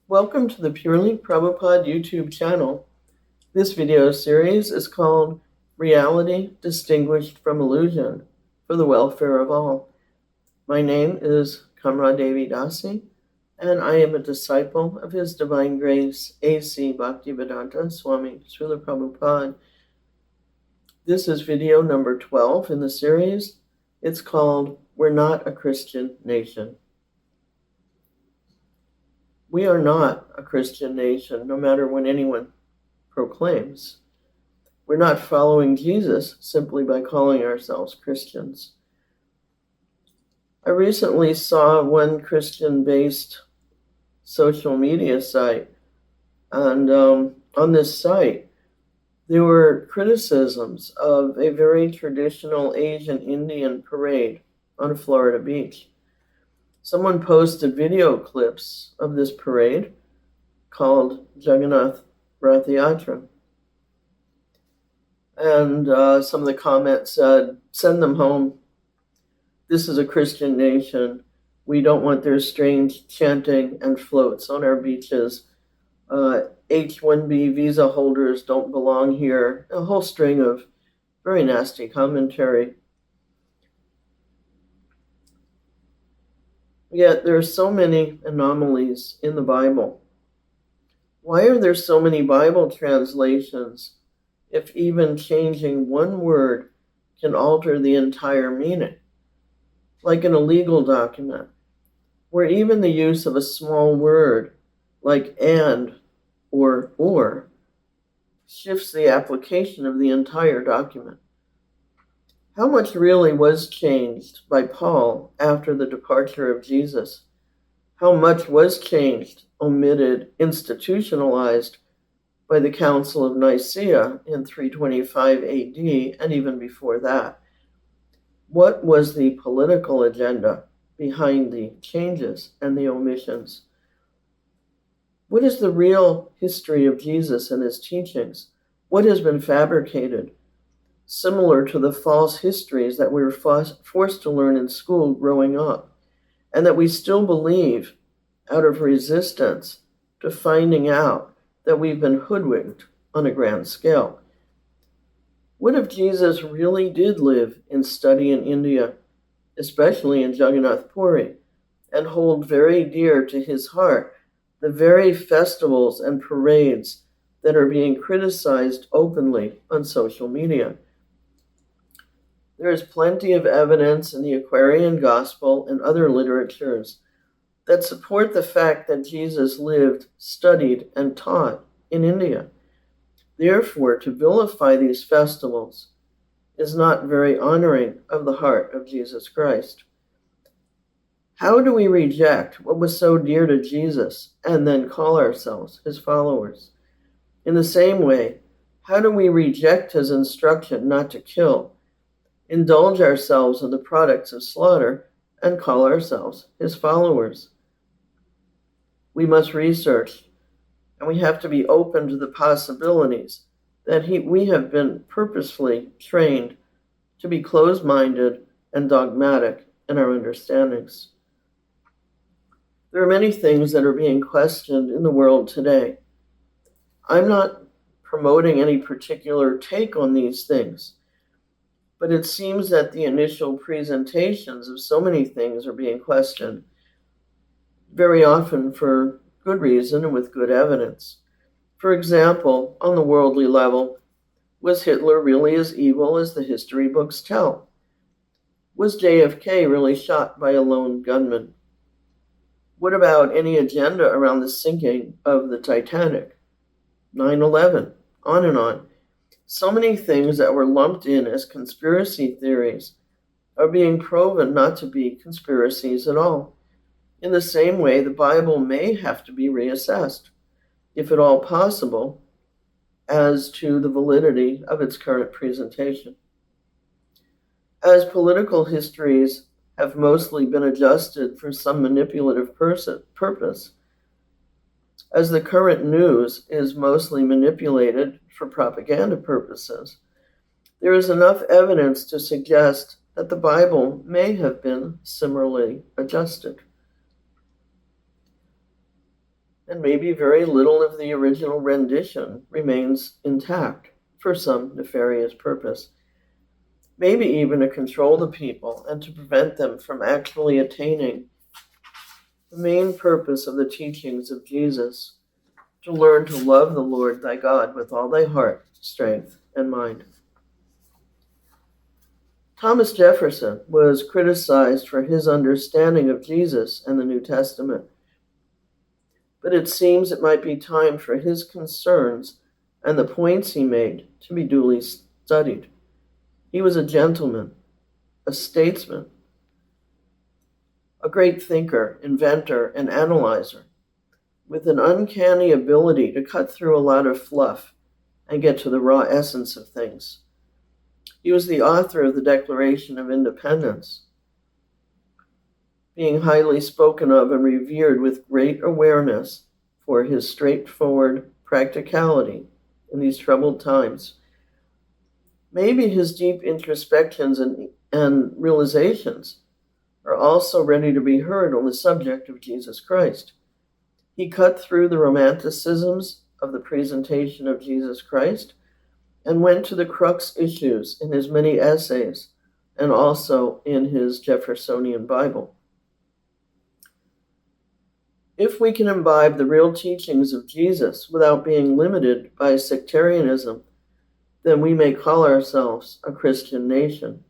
Welcome to the Purely Prabhupada YouTube channel. This video series is called Reality Distinguished from Illusion for the Welfare of All. My name is Kamra Devi Dasi, and I am a disciple of His Divine Grace A.C. Bhaktivedanta Swami Srila Prabhupada. This is video number 12 in the series. It's called We're Not a Christian Nation. We are not a Christian nation, no matter what anyone proclaims. We're not following Jesus simply by calling ourselves Christians. I recently saw one Christian-based social media site, and on this site, there were criticisms of a very traditional Asian Indian parade on a Florida beach. Someone posted video clips of this parade called Jagannath Rath Yatra. And some of the comments said, send them home. This is a Christian nation. We don't want their strange chanting and floats on our beaches. H-1B visa holders don't belong here. A whole string of very nasty commentary. Yet there are so many anomalies in the Bible. Why are there so many Bible translations if even changing one word can alter the entire meaning? Like in a legal document, where even the use of a small word like and or shifts the application of the entire document. How much really was changed by Paul after the departure of Jesus? How much was changed, omitted, institutionalized by the Council of Nicaea in 325 AD and even before that? What was the political agenda behind the changes and the omissions? What is the real history of Jesus and his teachings? What has been fabricated? Similar to the false histories that we were forced to learn in school growing up, and that we still believe out of resistance to finding out that we've been hoodwinked on a grand scale. What if Jesus really did live and study in India, especially in Jagannath Puri, and hold very dear to his heart the very festivals and parades that are being criticized openly on social media? There is plenty of evidence in the Aquarian Gospel and other literatures that support the fact that Jesus lived, studied, and taught in India. Therefore, to vilify these festivals is not very honoring of the heart of Jesus Christ. How do we reject what was so dear to Jesus and then call ourselves his followers? In the same way, how do we reject his instruction not to kill, indulge ourselves in the products of slaughter, and call ourselves his followers? We must research, and we have to be open to the possibilities that we have been purposefully trained to be closed-minded and dogmatic in our understandings. There are many things that are being questioned in the world today. I'm not promoting any particular take on these things, but it seems that the initial presentations of so many things are being questioned, very often for good reason and with good evidence. For example, on the worldly level, was Hitler really as evil as the history books tell? Was JFK really shot by a lone gunman? What about any agenda around the sinking of the Titanic? 9/11, on and on. So many things that were lumped in as conspiracy theories are being proven not to be conspiracies at all. In the same way, the Bible may have to be reassessed, if at all possible, as to the validity of its current presentation. As political histories have mostly been adjusted for some manipulative purpose. As the current news is mostly manipulated for propaganda purposes, there is enough evidence to suggest that the Bible may have been similarly adjusted. And maybe very little of the original rendition remains intact for some nefarious purpose. Maybe even to control the people and to prevent them from actually attaining the main purpose of the teachings of Jesus, to learn to love the Lord thy God with all thy heart, strength, and mind. Thomas Jefferson was criticized for his understanding of Jesus and the New Testament, but it seems it might be time for his concerns and the points he made to be duly studied. He was a gentleman, a statesman, a great thinker, inventor, and analyzer, with an uncanny ability to cut through a lot of fluff and get to the raw essence of things. He was the author of the Declaration of Independence, being highly spoken of and revered with great awareness for his straightforward practicality in these troubled times. Maybe his deep introspections and realizations are also ready to be heard on the subject of Jesus Christ. He cut through the romanticisms of the presentation of Jesus Christ and went to the crux issues in his many essays and also in his Jeffersonian Bible. If we can imbibe the real teachings of Jesus without being limited by sectarianism, then we may call ourselves a Christian nation.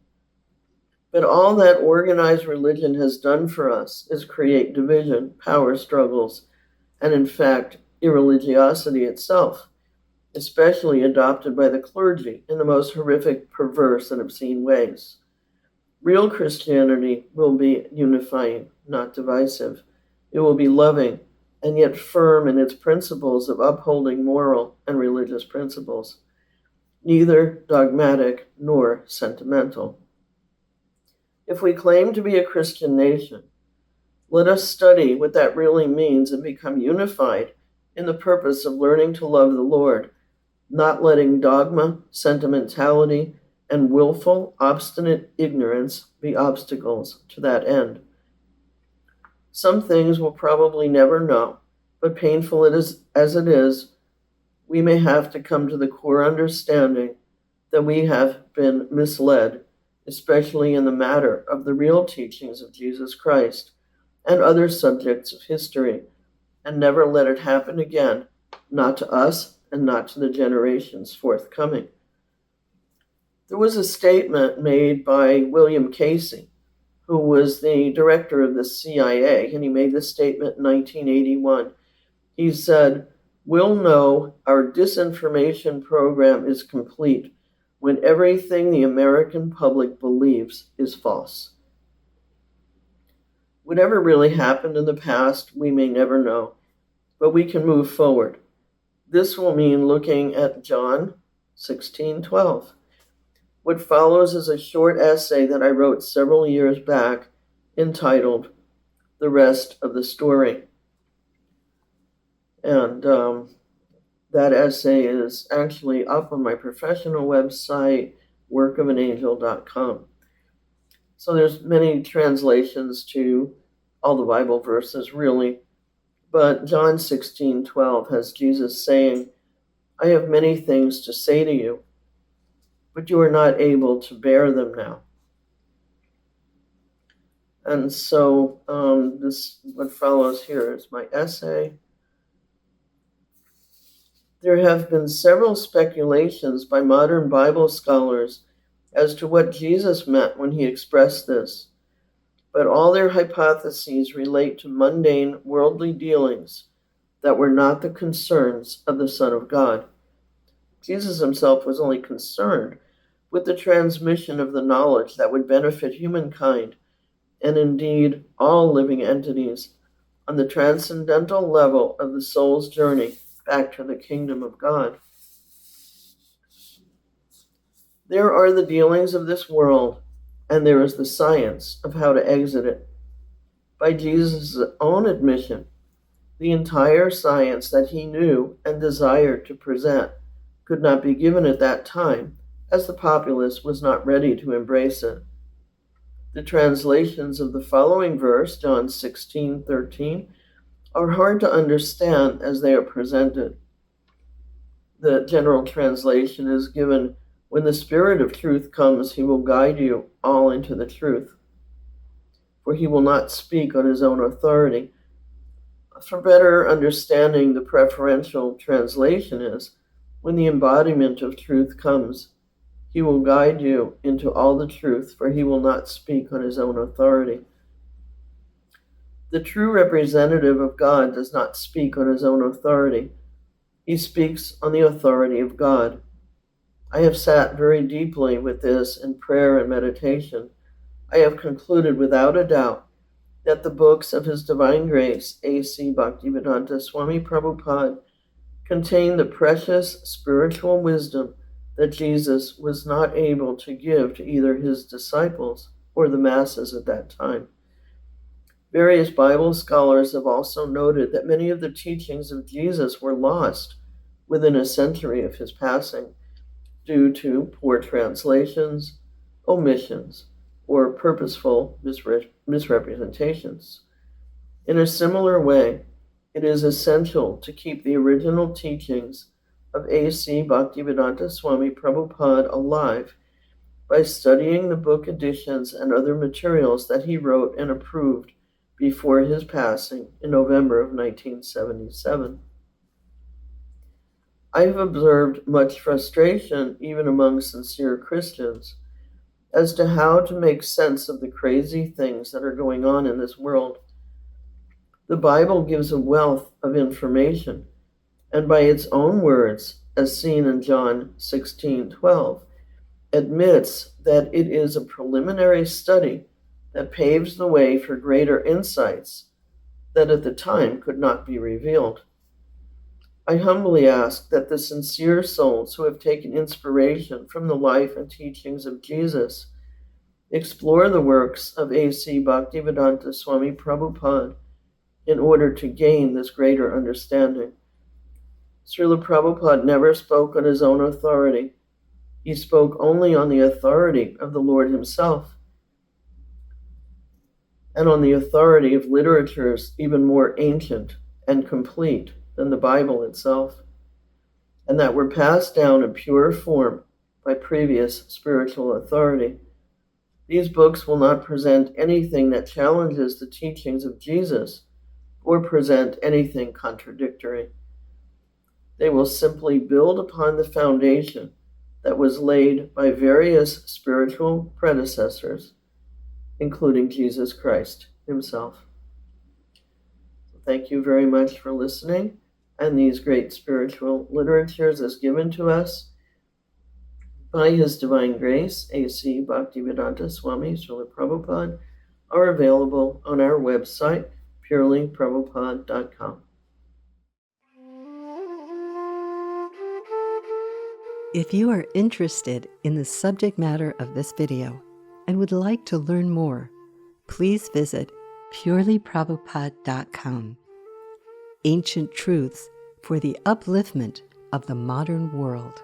But all that organized religion has done for us is create division, power struggles, and in fact, irreligiosity itself, especially adopted by the clergy in the most horrific, perverse, and obscene ways. Real Christianity will be unifying, not divisive. It will be loving, and yet firm in its principles of upholding moral and religious principles, neither dogmatic nor sentimental. If we claim to be a Christian nation, let us study what that really means and become unified in the purpose of learning to love the Lord, not letting dogma, sentimentality, and willful, obstinate ignorance be obstacles to that end. Some things we'll probably never know, but painful as it is, we may have to come to the core understanding that we have been misled, especially in the matter of the real teachings of Jesus Christ and other subjects of history, and never let it happen again, not to us and not to the generations forthcoming. There was a statement made by William Casey, who was the director of the CIA, and he made this statement in 1981. He said, "We'll know our disinformation program is complete when everything the American public believes is false." Whatever really happened in the past, we may never know, but we can move forward. This will mean looking at John 16:12. What follows is a short essay that I wrote several years back entitled "The Rest of the Story." And that essay is actually up on my professional website, workofanangel.com. So there's many translations to all the Bible verses, really. But John 16:12 has Jesus saying, "I have many things to say to you, but you are not able to bear them now." And so what follows here is my essay. There have been several speculations by modern Bible scholars as to what Jesus meant when he expressed this, but all their hypotheses relate to mundane worldly dealings that were not the concerns of the Son of God. Jesus himself was only concerned with the transmission of the knowledge that would benefit humankind, and indeed all living entities, on the transcendental level of the soul's journey back to the kingdom of God. There are the dealings of this world, and there is the science of how to exit it. By Jesus' own admission, the entire science that he knew and desired to present could not be given at that time, as the populace was not ready to embrace it. The translations of the following verse, John 16:13, are hard to understand as they are presented. The general translation is given, "When the Spirit of truth comes, he will guide you all into the truth, for he will not speak on his own authority." For better understanding, the preferential translation is, "When the embodiment of truth comes, he will guide you into all the truth, for he will not speak on his own authority." The true representative of God does not speak on his own authority. He speaks on the authority of God. I have sat very deeply with this in prayer and meditation. I have concluded without a doubt that the books of His Divine Grace, A.C. Bhaktivedanta Swami Prabhupada, contain the precious spiritual wisdom that Jesus was not able to give to either his disciples or the masses at that time. Various Bible scholars have also noted that many of the teachings of Jesus were lost within a century of his passing due to poor translations, omissions, or purposeful misrepresentations. In a similar way, it is essential to keep the original teachings of A.C. Bhaktivedanta Swami Prabhupada alive by studying the book editions and other materials that he wrote and approved before his passing in November of 1977. I have observed much frustration, even among sincere Christians, as to how to make sense of the crazy things that are going on in this world. The Bible gives a wealth of information, and by its own words, as seen in John 16:12, admits that it is a preliminary study that paves the way for greater insights that at the time could not be revealed. I humbly ask that the sincere souls who have taken inspiration from the life and teachings of Jesus explore the works of A.C. Bhaktivedanta Swami Prabhupada in order to gain this greater understanding. Srila Prabhupada never spoke on his own authority. He spoke only on the authority of the Lord himself and on the authority of literatures even more ancient and complete than the Bible itself, and that were passed down in pure form by previous spiritual authority. These books will not present anything that challenges the teachings of Jesus or present anything contradictory. They will simply build upon the foundation that was laid by various spiritual predecessors, including Jesus Christ himself. Thank you very much for listening, and these great spiritual literatures as given to us by His Divine Grace, A.C. Bhaktivedanta Swami Srila Prabhupada, are available on our website, purelyprabhupada.com. If you are interested in the subject matter of this video and would like to learn more, please visit purelyprabhupada.com. Ancient truths for the upliftment of the modern world.